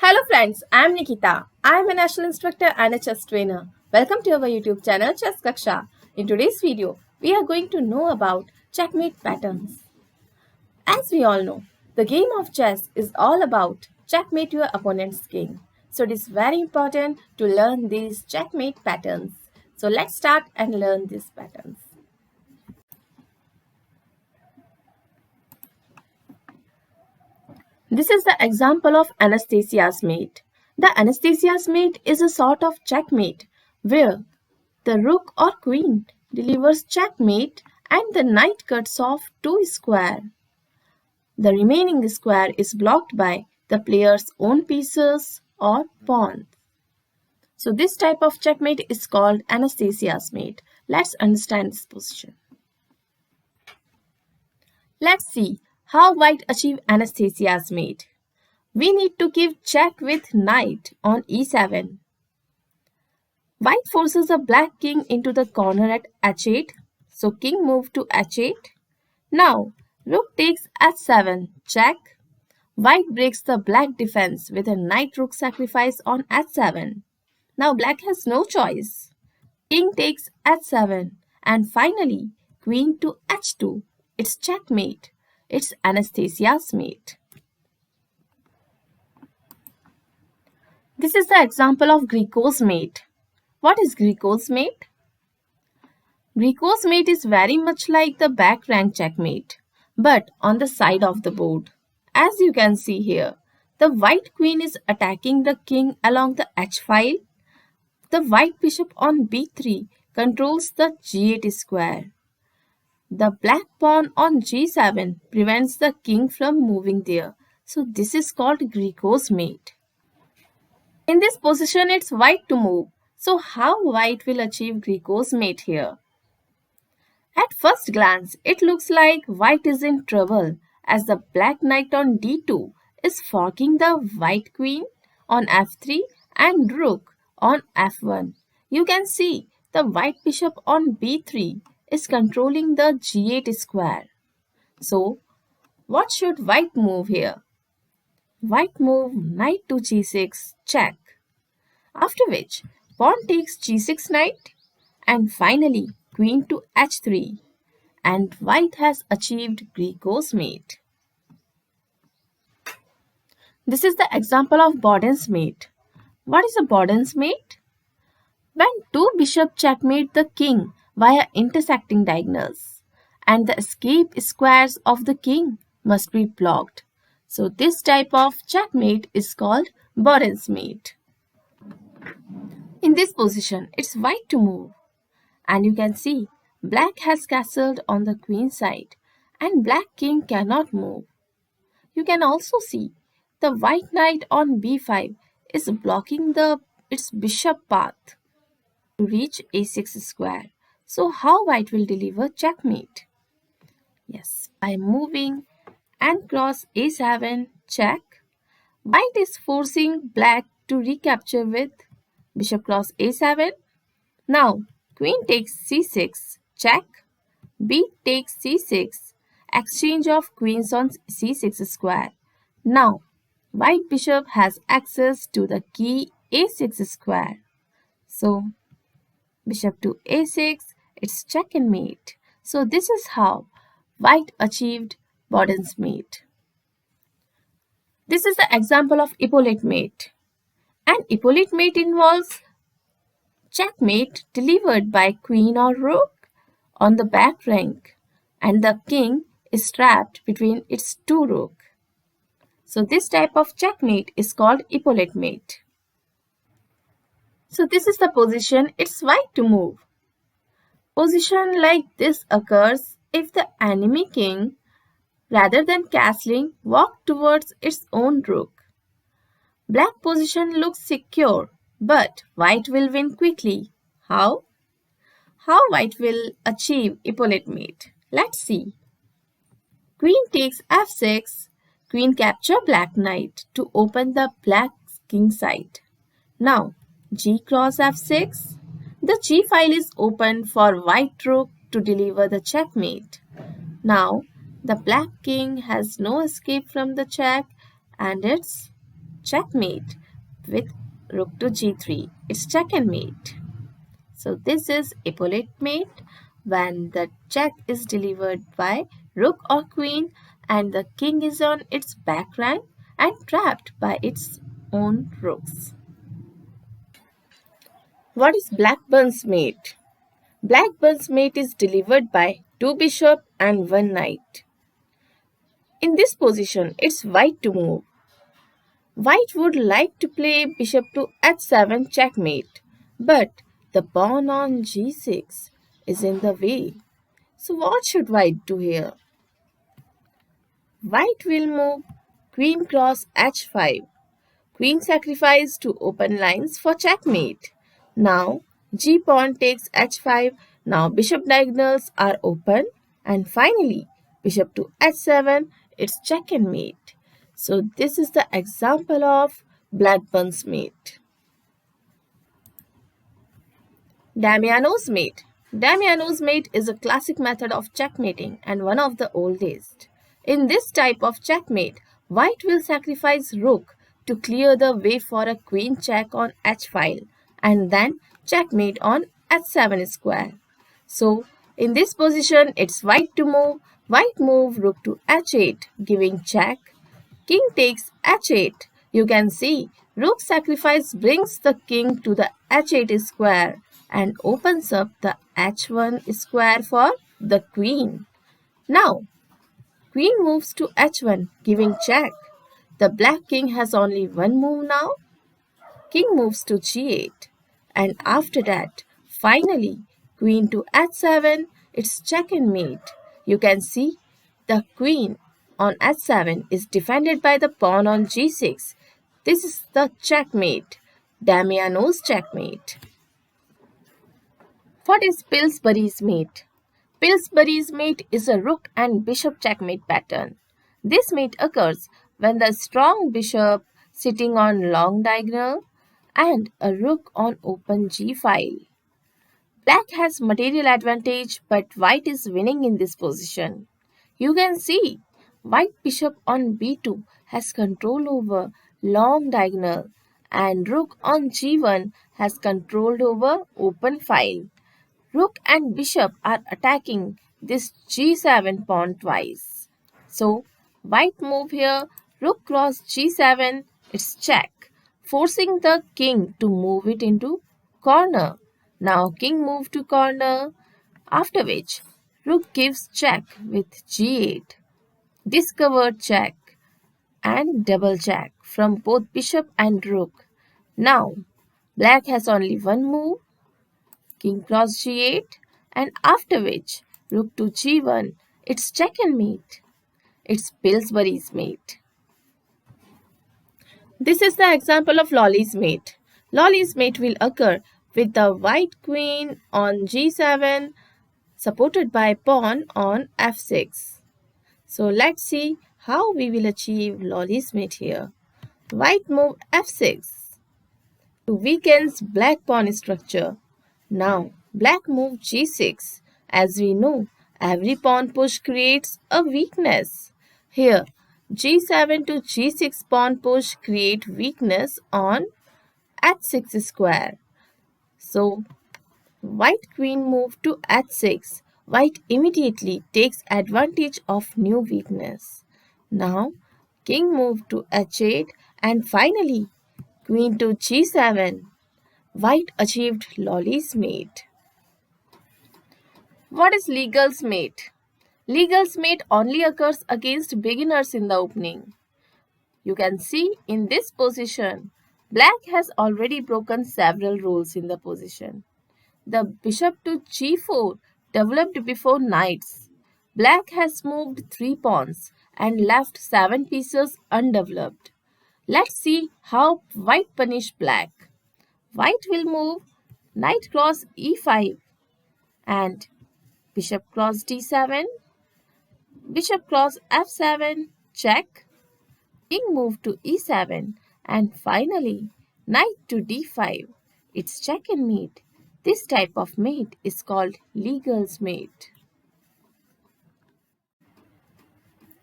Hello friends, I am Nikita. I am a national instructor and a chess trainer. Welcome to our YouTube channel Chess Kaksha. In today's video, we are going to know about checkmate patterns. As we all know, the game of chess is all about checkmate your opponent's king. So it is very important to learn these checkmate patterns. So let's start and learn these patterns. This is the example of Anastasias Mate. The Anastasias Mate is a sort of checkmate where the rook or queen delivers checkmate and the knight cuts off two squares. The remaining square is blocked by the player's own pieces or pawns. So this type of checkmate is called Anastasias Mate. Let's understand this position. Let's see how white achieve Anastasias Mate. We need to give check with knight on e7. White forces a black king into the corner at h8. So king move to h8. Now rook takes h7, check. White breaks the black defense with a knight rook sacrifice on h7. Now black has no choice. King takes h7 and finally queen to h2. It's checkmate. It's Anastasias Mate. This is the example of Grecos Mate. What is Grecos Mate? Grecos Mate is very much like the back rank checkmate, but on the side of the board. As you can see here, the white queen is attacking the king along the h file. The white bishop on b3 controls the g8 square. The black pawn on g7 prevents the king from moving there. So this is called Grecos Mate. In this position, it's white to move. So how white will achieve Grecos Mate here? At first glance, it looks like white is in trouble as the black knight on d2 is forking the white queen on f3 and rook on f1. You can see the white bishop on b3 is controlling the g8 square. So, what should white move here? White move knight to g6, check. After which, pawn takes g6 knight and finally queen to h3. And white has achieved Grecos Mate. This is the example of Boris Mate. What is a Boris Mate? When two bishops checkmate the king via intersecting diagonals, and the escape squares of the king must be blocked. So this type of checkmate is called Boris Mate. In this position, it's white to move. And you can see black has castled on the queen side and black king cannot move. You can also see the white knight on b5 is blocking its bishop path to reach a6 square. So how white will deliver checkmate? Yes, by moving and cross a7, check. White is forcing black to recapture with bishop cross a7. Now queen takes c6, check. B takes c6, exchange of queens on c6 square. Now white bishop has access to the key a6 square. So bishop to a6, it's check and mate. So this is how white achieved Boris Mate. This is the example of Ippolit Mate. An Ippolit Mate involves checkmate delivered by queen or rook on the back rank and the king is trapped between its two rook. So this type of checkmate is called Ippolit Mate. So this is the position, it's white to move. Position like this occurs if the enemy king, rather than castling, walks towards its own rook. Black position looks secure, but white will win quickly. How? How white will achieve Ippolit Mate? Let's see. Queen takes f6, queen capture black knight to open the black king side. Now g cross f6, the g file is open for white rook to deliver the checkmate. Now the black king has no escape from the check and it's checkmate with rook to g3. It's check and mate. So this is Ippolit mate when the check is delivered by rook or queen and the king is on its back rank and trapped by its own rooks. What is Blackburn's mate? Blackburn's mate is delivered by two bishop and one knight. In this position, it's white to move. White would like to play bishop to h7 checkmate, but the pawn on g6 is in the way. So what should white do here? White will move queen cross h5. Queen sacrifice to open lines for checkmate. Now g pawn takes h5. Now bishop diagonals are open. And finally bishop to h7. It's check and mate. So this is the example of Blackburn's mate. Damianos Mate. Damianos Mate is a classic method of checkmating and one of the oldest. In this type of checkmate, white will sacrifice rook to clear the way for a queen check on h-file and then checkmate on h7 square. So, in this position, it's white to move. White move rook to h8, giving check. King takes h8. You can see rook sacrifice brings the king to the h8 square and opens up the h1 square for the queen. Now, queen moves to h1, giving check. The black king has only one move now. King moves to g8. And after that, finally, queen to h7, it's check and mate. You can see the queen on h7 is defended by the pawn on g6. This is the checkmate, Damianos checkmate. What is Pillsburys Meat? Pillsburys Meat is a rook and bishop checkmate pattern. This mate occurs when the strong bishop sitting on long diagonal and a rook on open g-file. Black has material advantage but white is winning in this position. You can see white bishop on b2 has control over long diagonal and rook on g1 has control over open file. Rook and bishop are attacking this g7 pawn twice. So, white move here, rook cross g7, it's check, forcing the king to move it into corner. Now king move to corner, after which rook gives check with g8, discovered check and double check from both bishop and rook. Now, black has only one move, king cross g8 and after which rook to g1, it's check and mate. It's Pillsburys Mate. This is the example of Lollis Mate. Lollis Mate will occur with the white queen on g7 supported by pawn on f6. So let's see how we will achieve Lollis Mate here. White move f6 to weakens black pawn structure. Now, black move g6. As we know, every pawn push creates a weakness. Here, g7 to g6 pawn push create weakness on h6 square. So, white queen move to h6. White immediately takes advantage of new weakness. Now, king move to h8 and finally, queen to g7. White achieved Lollis Mate. What is Legal's Mate? Legal's Mate only occurs against beginners in the opening. You can see in this position, black has already broken several rules in the position. The bishop to g4 developed before knights. Black has moved 3 pawns and left 7 pieces undeveloped. Let's see how white punish black. White will move knight cross e5 and bishop cross d7, bishop cross f7, check, king move to e7 and finally knight to d5. It's check and mate. This type of mate is called Legal's Mate.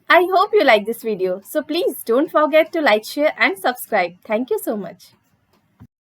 I hope you like this video. So please don't forget to like, share and subscribe. Thank you so much.